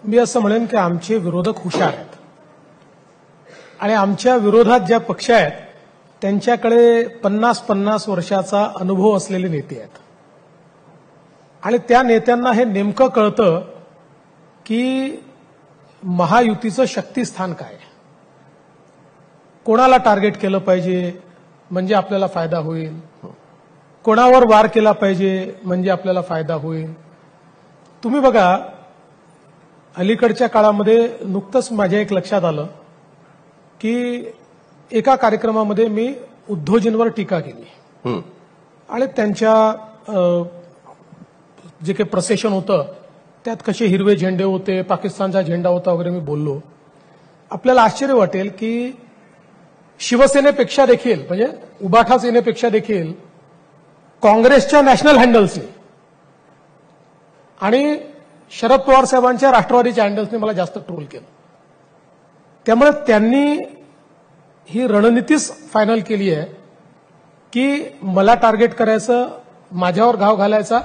मी असं म्हणेन की आमचे विरोधक हुशार आहेत आणि आमच्या विरोधात ज्या पक्ष आहेत त्यांच्याकडे 50-50 वर्षाचा अनुभव असलेले नेते आहेत आणि त्या नेत्यांना हे नेमकं कळतं की महायुतीचं शक्तिस्थान काय आहे, कोणाला टार्गेट केलं पाहिजे म्हणजे आपल्याला फायदा होईल, कोणावर वार केला पाहिजे म्हणजे आपल्याला फायदा होईल. तुम्ही बघा, अलीकडच्या काळामध्ये नुकतंच माझ्या एक लक्षात आलं की एका कार्यक्रमामध्ये मी उद्धवजींवर टीका केली आणि त्यांच्या जे काही प्रोसेशन होतं त्यात कसे हिरवे झेंडे होते, पाकिस्तानचा झेंडा होता वगैरे मी बोललो. आपल्याला आश्चर्य वाटेल की शिवसेनेपेक्षा देखील म्हणजे उबाठा सेनेपेक्षा देखील काँग्रेसच्या नॅशनल हँडल्सने आणि शरद पवार साहेबांच्या राष्ट्रवादीच्या हँडल्सने मला जास्त ट्रोल केलं. त्यामुळे त्यांनी ही रणनीतीच फायनल केली आहे की मला टार्गेट करायचं, माझ्यावर घाव घालायचा